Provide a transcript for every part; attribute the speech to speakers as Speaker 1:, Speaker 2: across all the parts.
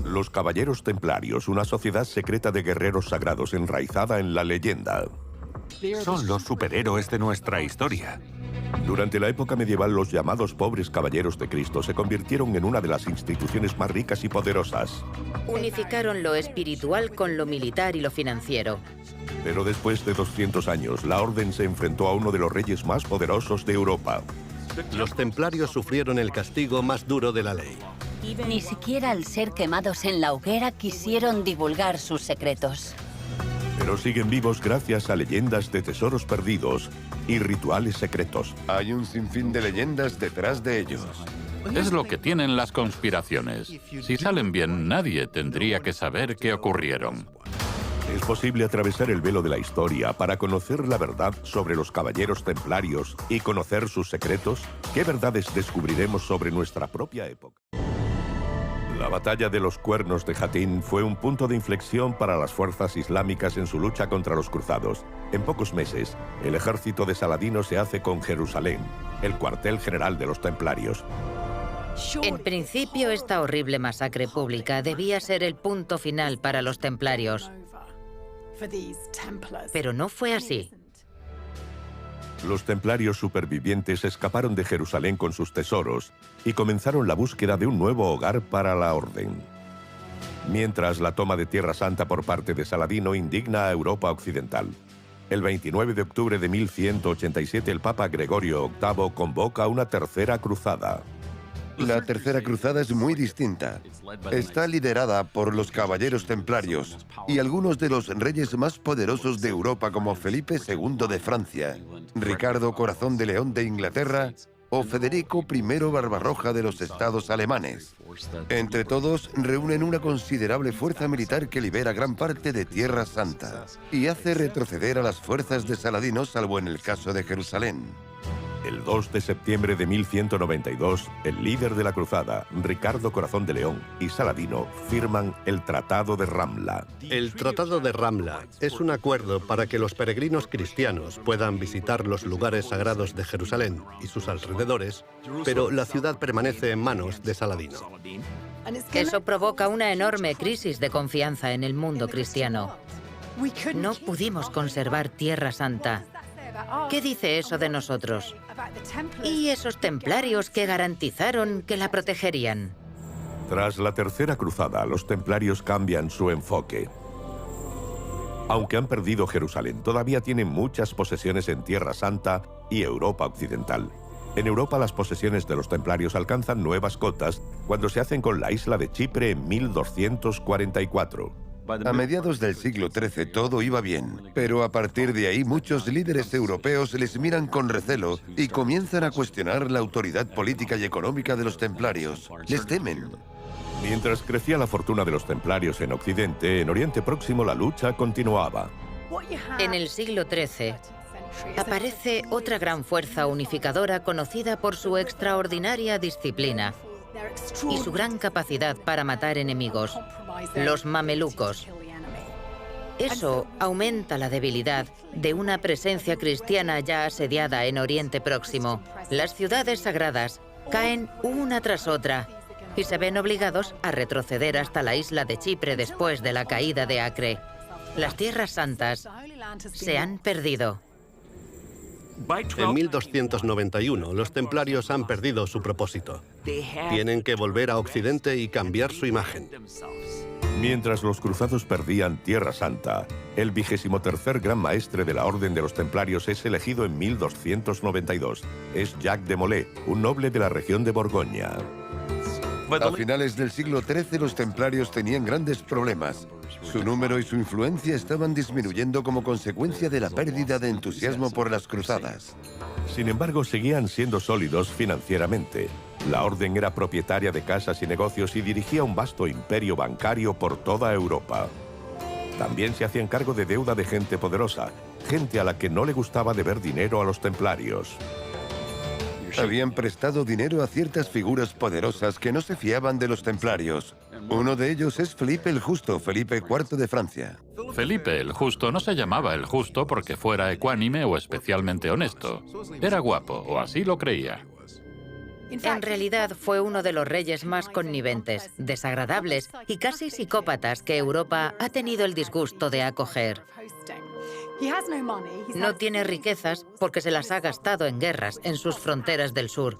Speaker 1: Los Caballeros Templarios, una sociedad secreta de guerreros sagrados enraizada en la leyenda.
Speaker 2: Son los superhéroes de nuestra historia.
Speaker 1: Durante la época medieval, los llamados pobres Caballeros de Cristo se convirtieron en una de las instituciones más ricas y poderosas.
Speaker 3: Unificaron lo espiritual con lo militar y lo financiero.
Speaker 1: Pero después de 200 años, la Orden se enfrentó a uno de los reyes más poderosos de Europa.
Speaker 4: Los templarios sufrieron el castigo más duro de la ley.
Speaker 5: Ni siquiera al ser quemados en la hoguera quisieron divulgar sus secretos.
Speaker 1: Pero siguen vivos gracias a leyendas de tesoros perdidos y rituales secretos.
Speaker 6: Hay un sinfín de leyendas detrás de ellos.
Speaker 7: Es lo que tienen las conspiraciones. Si salen bien, nadie tendría que saber qué ocurrieron.
Speaker 1: Es posible atravesar el velo de la historia para conocer la verdad sobre los Caballeros Templarios y conocer sus secretos. ¿Qué verdades descubriremos sobre nuestra propia época? La batalla de los Cuernos de Jatín fue un punto de inflexión para las fuerzas islámicas en su lucha contra los cruzados. En pocos meses, el ejército de Saladino se hace con Jerusalén, el cuartel general de los templarios.
Speaker 3: En principio, esta horrible masacre pública debía ser el punto final para los templarios. Pero no fue así.
Speaker 1: Los templarios supervivientes escaparon de Jerusalén con sus tesoros y comenzaron la búsqueda de un nuevo hogar para la Orden. Mientras la toma de Tierra Santa por parte de Saladino indigna a Europa Occidental. El 29 de octubre de 1187 el Papa Gregorio VIII convoca una tercera cruzada.
Speaker 6: La Tercera Cruzada es muy distinta. Está liderada por los Caballeros Templarios y algunos de los reyes más poderosos de Europa como Felipe II de Francia, Ricardo Corazón de León de Inglaterra o Federico I Barbarroja de los Estados alemanes. Entre todos, reúnen una considerable fuerza militar que libera gran parte de Tierra Santa y hace retroceder a las fuerzas de Saladino, salvo en el caso de Jerusalén.
Speaker 1: El 2 de septiembre de 1192, el líder de la cruzada, Ricardo Corazón de León, y Saladino firman el Tratado de Ramla.
Speaker 4: El Tratado de Ramla es un acuerdo para que los peregrinos cristianos puedan visitar los lugares sagrados de Jerusalén y sus alrededores, pero la ciudad permanece en manos de Saladino.
Speaker 3: Eso provoca una enorme crisis de confianza en el mundo cristiano. No pudimos conservar Tierra Santa. ¿Qué dice eso de nosotros? ¿Y esos templarios que garantizaron que la protegerían?
Speaker 1: Tras la Tercera Cruzada, los templarios cambian su enfoque. Aunque han perdido Jerusalén, todavía tienen muchas posesiones en Tierra Santa y Europa Occidental. En Europa, las posesiones de los templarios alcanzan nuevas cotas cuando se hacen con la isla de Chipre en 1244.
Speaker 6: A mediados del siglo XIII todo iba bien, pero a partir de ahí muchos líderes europeos les miran con recelo y comienzan a cuestionar la autoridad política y económica de los templarios. Les temen.
Speaker 1: Mientras crecía la fortuna de los templarios en Occidente, en Oriente Próximo la lucha continuaba.
Speaker 3: En el siglo XIII aparece otra gran fuerza unificadora conocida por su extraordinaria disciplina y su gran capacidad para matar enemigos, los mamelucos. Eso aumenta la debilidad de una presencia cristiana ya asediada en Oriente Próximo. Las ciudades sagradas caen una tras otra y se ven obligados a retroceder hasta la isla de Chipre después de la caída de Acre. Las tierras santas se han perdido.
Speaker 4: En 1291, los templarios han perdido su propósito. Tienen que volver a Occidente y cambiar su imagen.
Speaker 1: Mientras los cruzados perdían Tierra Santa, el 23er Gran Maestre de la Orden de los Templarios es elegido en 1292. Es Jacques de Molay, un noble de la región de Borgoña.
Speaker 6: A finales del siglo XIII los templarios tenían grandes problemas. Su número y su influencia estaban disminuyendo como consecuencia de la pérdida de entusiasmo por las cruzadas.
Speaker 1: Sin embargo, seguían siendo sólidos financieramente. La Orden era propietaria de casas y negocios y dirigía un vasto imperio bancario por toda Europa. También se hacían cargo de deuda de gente poderosa, gente a la que no le gustaba deber dinero a los templarios.
Speaker 6: Habían prestado dinero a ciertas figuras poderosas que no se fiaban de los templarios. Uno de ellos es Felipe el Justo, Felipe IV de Francia.
Speaker 7: Felipe el Justo no se llamaba el Justo porque fuera ecuánime o especialmente honesto. Era guapo, o así lo creía.
Speaker 3: En realidad fue uno de los reyes más conniventes, desagradables y casi psicópatas que Europa ha tenido el disgusto de acoger. No tiene riquezas porque se las ha gastado en guerras en sus fronteras del sur.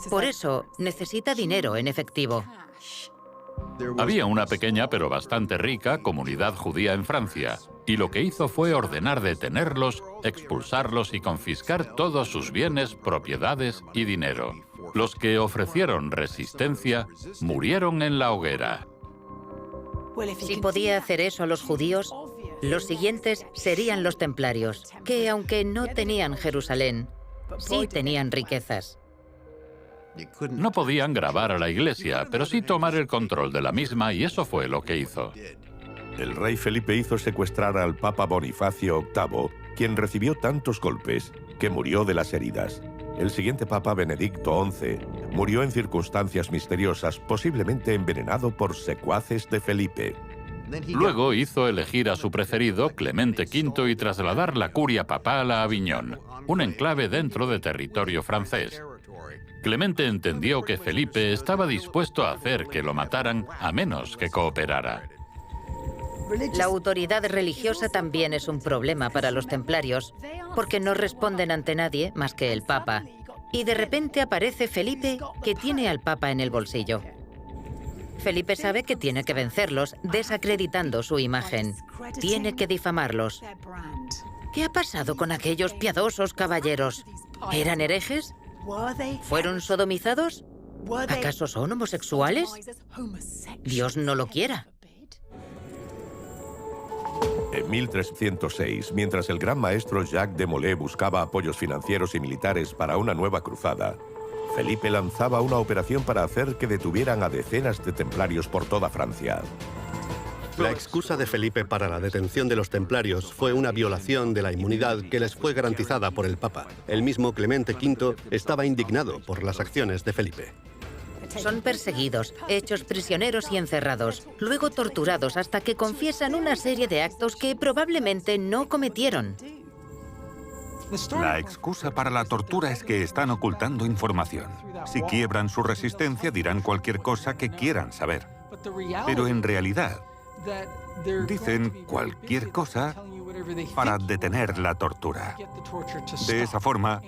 Speaker 3: Por eso necesita dinero en efectivo.
Speaker 7: Había una pequeña pero bastante rica comunidad judía en Francia, y lo que hizo fue ordenar detenerlos, expulsarlos y confiscar todos sus bienes, propiedades y dinero. Los que ofrecieron resistencia murieron en la hoguera.
Speaker 3: Si podía hacer eso a los judíos, los siguientes serían los templarios, que aunque no tenían Jerusalén, sí tenían riquezas.
Speaker 7: No podían grabar a la iglesia, pero sí tomar el control de la misma, y eso fue lo que hizo.
Speaker 1: El rey Felipe hizo secuestrar al Papa Bonifacio VIII, quien recibió tantos golpes que murió de las heridas. El siguiente Papa, Benedicto XI, murió en circunstancias misteriosas, posiblemente envenenado por secuaces de Felipe.
Speaker 7: Luego hizo elegir a su preferido, Clemente V, y trasladar la curia papal a Aviñón, un enclave dentro de territorio francés. Clemente entendió que Felipe estaba dispuesto a hacer que lo mataran a menos que cooperara.
Speaker 3: La autoridad religiosa también es un problema para los templarios, porque no responden ante nadie más que el Papa. Y de repente aparece Felipe, que tiene al Papa en el bolsillo. Felipe sabe que tiene que vencerlos, desacreditando su imagen. Tiene que difamarlos. ¿Qué ha pasado con aquellos piadosos caballeros? ¿Eran herejes? ¿Fueron sodomizados? ¿Acaso son homosexuales? Dios no lo quiera.
Speaker 1: En 1306, mientras el gran maestro Jacques de Molay buscaba apoyos financieros y militares para una nueva cruzada, Felipe lanzaba una operación para hacer que detuvieran a decenas de templarios por toda Francia.
Speaker 4: La excusa de Felipe para la detención de los templarios fue una violación de la inmunidad que les fue garantizada por el Papa. El mismo Clemente V estaba indignado por las acciones de Felipe.
Speaker 3: Son perseguidos, hechos prisioneros y encerrados, luego torturados hasta que confiesan una serie de actos que probablemente no cometieron.
Speaker 2: La excusa para la tortura es que están ocultando información. Si quiebran su resistencia, dirán cualquier cosa que quieran saber. Pero en realidad, dicen cualquier cosa para detener la tortura. De esa forma,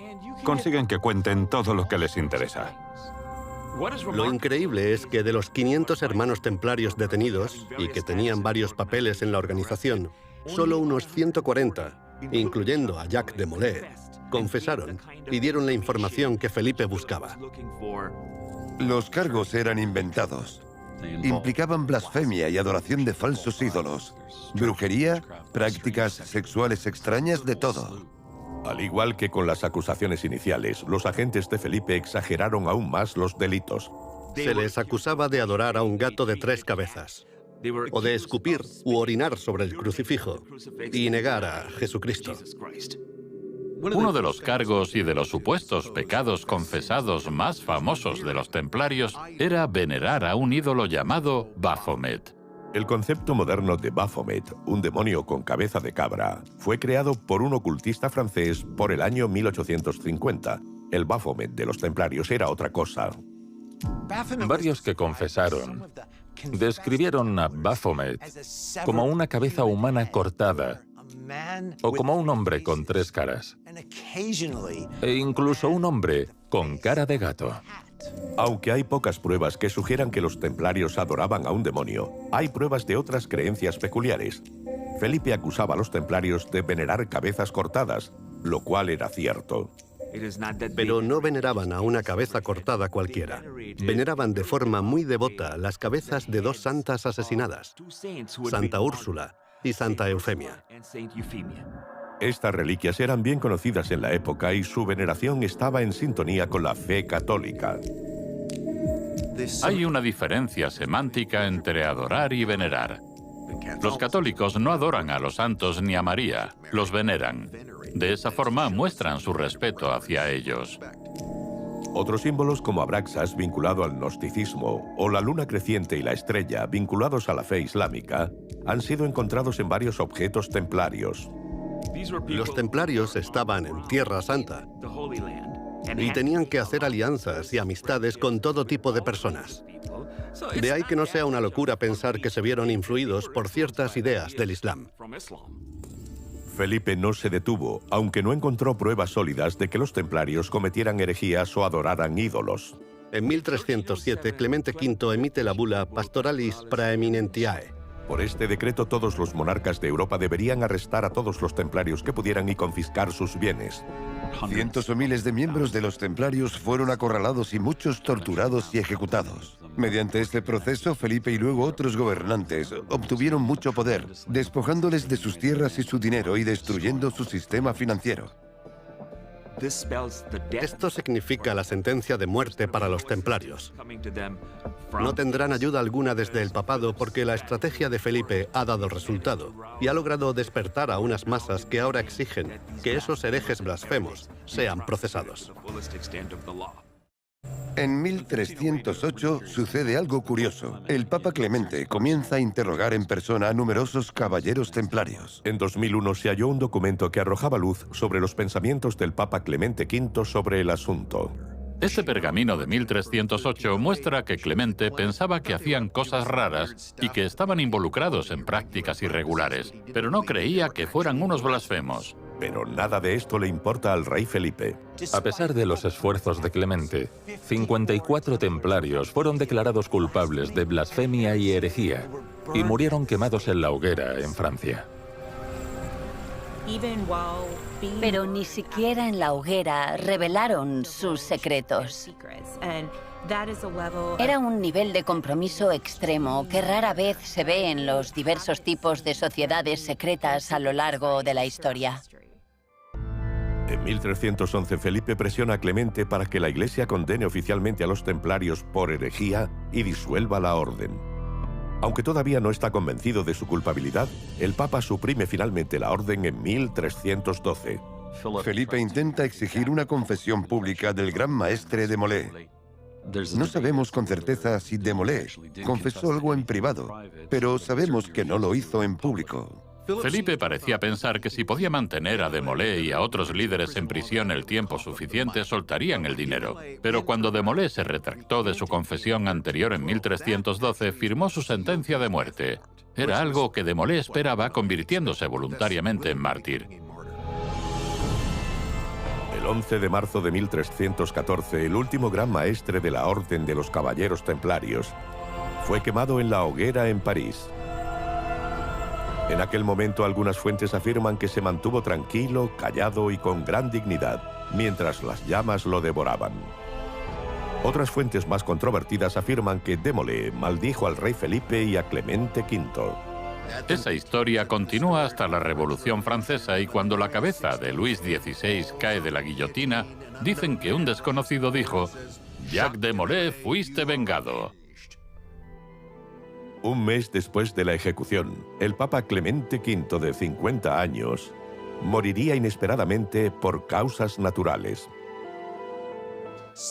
Speaker 2: consiguen que cuenten todo lo que les interesa.
Speaker 4: Lo increíble es que de los 500 hermanos templarios detenidos, y que tenían varios papeles en la organización, solo unos 140, incluyendo a Jacques de Molay, confesaron y dieron la información que Felipe buscaba.
Speaker 6: Los cargos eran inventados. Implicaban blasfemia y adoración de falsos ídolos, brujería, prácticas sexuales extrañas, de todo.
Speaker 1: Al igual que con las acusaciones iniciales, los agentes de Felipe exageraron aún más los delitos.
Speaker 4: Se les acusaba de adorar a un gato de 3 cabezas, o de escupir u orinar sobre el crucifijo y negar a Jesucristo.
Speaker 7: Uno de los cargos y de los supuestos pecados confesados más famosos de los templarios era venerar a un ídolo llamado Baphomet.
Speaker 1: El concepto moderno de Baphomet, un demonio con cabeza de cabra, fue creado por un ocultista francés por el año 1850. El Baphomet de los templarios era otra cosa.
Speaker 8: Varios que confesaron describieron a Baphomet como una cabeza humana cortada o como un hombre con 3 caras, e incluso un hombre con cara de gato.
Speaker 1: Aunque hay pocas pruebas que sugieran que los templarios adoraban a un demonio, hay pruebas de otras creencias peculiares. Felipe acusaba a los templarios de venerar cabezas cortadas, lo cual era cierto.
Speaker 4: Pero no veneraban a una cabeza cortada cualquiera. Veneraban de forma muy devota las cabezas de 2 santas asesinadas, Santa Úrsula y Santa Eufemia.
Speaker 1: Estas reliquias eran bien conocidas en la época y su veneración estaba en sintonía con la fe católica.
Speaker 7: Hay una diferencia semántica entre adorar y venerar. Los católicos no adoran a los santos ni a María, los veneran. De esa forma muestran su respeto hacia ellos.
Speaker 1: Otros símbolos como Abraxas, vinculado al gnosticismo, o la luna creciente y la estrella, vinculados a la fe islámica, han sido encontrados en varios objetos templarios.
Speaker 4: Los templarios estaban en Tierra Santa Y tenían que hacer alianzas y amistades con todo tipo de personas. De ahí que no sea una locura pensar que se vieron influidos por ciertas ideas del Islam.
Speaker 1: Felipe no se detuvo, aunque no encontró pruebas sólidas de que los templarios cometieran herejías o adoraran ídolos.
Speaker 4: En 1307, Clemente V emite la bula Pastoralis Praeminentiae.
Speaker 1: Por este decreto, todos los monarcas de Europa deberían arrestar a todos los templarios que pudieran y confiscar sus bienes.
Speaker 6: Cientos o miles de miembros de los templarios fueron acorralados y muchos torturados y ejecutados. Mediante este proceso, Felipe y luego otros gobernantes obtuvieron mucho poder, despojándoles de sus tierras y su dinero y destruyendo su sistema financiero.
Speaker 4: Esto significa la sentencia de muerte para los templarios. No tendrán ayuda alguna desde el papado porque la estrategia de Felipe ha dado resultado y ha logrado despertar a unas masas que ahora exigen que esos herejes blasfemos sean procesados.
Speaker 6: En 1308 sucede algo curioso. El Papa Clemente comienza a interrogar en persona a numerosos caballeros templarios.
Speaker 1: En 2001 se halló un documento que arrojaba luz sobre los pensamientos del Papa Clemente V sobre el asunto.
Speaker 7: Este pergamino de 1308 muestra que Clemente pensaba que hacían cosas raras y que estaban involucrados en prácticas irregulares, pero no creía que fueran unos blasfemos.
Speaker 1: Pero nada de esto le importa al rey Felipe.
Speaker 8: A pesar de los esfuerzos de Clemente, 54 templarios fueron declarados culpables de blasfemia y herejía y murieron quemados en la hoguera en Francia.
Speaker 5: Pero ni siquiera en la hoguera revelaron sus secretos. Era un nivel de compromiso extremo que rara vez se ve en los diversos tipos de sociedades secretas a lo largo de la historia.
Speaker 1: En 1311, Felipe presiona a Clemente para que la Iglesia condene oficialmente a los templarios por herejía y disuelva la orden. Aunque todavía no está convencido de su culpabilidad, el Papa suprime finalmente la orden en 1312.
Speaker 6: Felipe intenta exigir una confesión pública del Gran Maestre de Molé. No sabemos con certeza si de Molé confesó algo en privado, pero sabemos que no lo hizo en público.
Speaker 7: Felipe parecía pensar que si podía mantener a de Molé y a otros líderes en prisión el tiempo suficiente, soltarían el dinero. Pero cuando de Molé se retractó de su confesión anterior en 1312, firmó su sentencia de muerte. Era algo que de Molé esperaba, convirtiéndose voluntariamente en mártir.
Speaker 1: El 11 de marzo de 1314, el último gran maestre de la Orden de los Caballeros Templarios fue quemado en la hoguera en París. En aquel momento, algunas fuentes afirman que se mantuvo tranquilo, callado y con gran dignidad, mientras las llamas lo devoraban. Otras fuentes más controvertidas afirman que de Molé maldijo al rey Felipe y a Clemente V.
Speaker 7: Esa historia continúa hasta la Revolución Francesa y cuando la cabeza de Luis XVI cae de la guillotina, dicen que un desconocido dijo: «Jacques de Molé, fuiste vengado».
Speaker 1: Un mes después de la ejecución, el Papa Clemente V, de 50 años, moriría inesperadamente por causas naturales.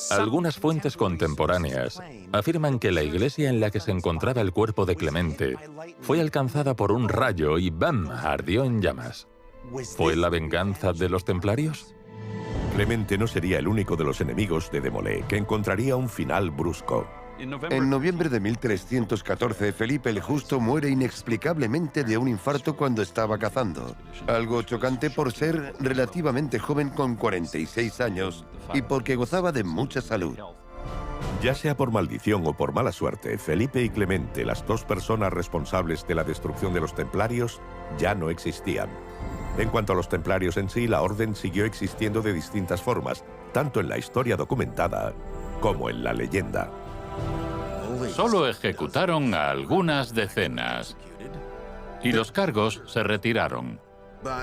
Speaker 8: Algunas fuentes contemporáneas afirman que la iglesia en la que se encontraba el cuerpo de Clemente fue alcanzada por un rayo y ¡bam!, ardió en llamas. ¿Fue la venganza de los templarios?
Speaker 1: Clemente no sería el único de los enemigos de Molé que encontraría un final brusco.
Speaker 6: En noviembre de 1314, Felipe el Justo muere inexplicablemente de un infarto cuando estaba cazando. Algo chocante por ser relativamente joven con 46 años y porque gozaba de mucha salud.
Speaker 1: Ya sea por maldición o por mala suerte, Felipe y Clemente, las dos personas responsables de la destrucción de los templarios, ya no existían. En cuanto a los templarios en sí, la orden siguió existiendo de distintas formas, tanto en la historia documentada como en la leyenda.
Speaker 7: Solo ejecutaron a algunas decenas y los cargos se retiraron.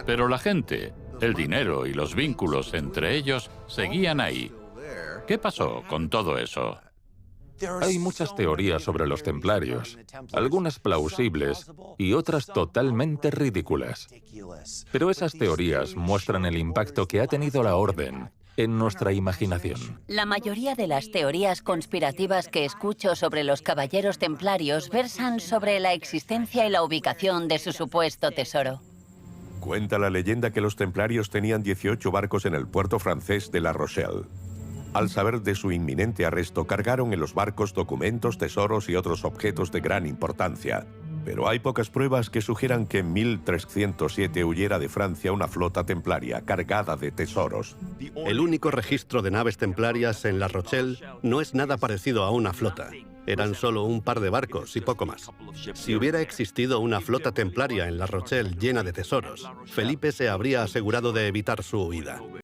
Speaker 7: Pero la gente, el dinero y los vínculos entre ellos seguían ahí. ¿Qué pasó con todo eso?
Speaker 8: Hay muchas teorías sobre los templarios, algunas plausibles y otras totalmente ridículas. Pero esas teorías muestran el impacto que ha tenido la orden en nuestra imaginación.
Speaker 5: La mayoría de las teorías conspirativas que escucho sobre los caballeros templarios versan sobre la existencia y la ubicación de su supuesto tesoro.
Speaker 1: Cuenta la leyenda que los templarios tenían 18 barcos en el puerto francés de La Rochelle. Al saber de su inminente arresto, cargaron en los barcos documentos, tesoros y otros objetos de gran importancia. Pero hay pocas pruebas que sugieran que en 1307 huyera de Francia una flota templaria cargada de tesoros.
Speaker 4: El único registro de naves templarias en La Rochelle no es nada parecido a una flota. Eran solo un par de barcos y poco más. Si hubiera existido una flota templaria en La Rochelle llena de tesoros, Felipe se habría asegurado de evitar su huida.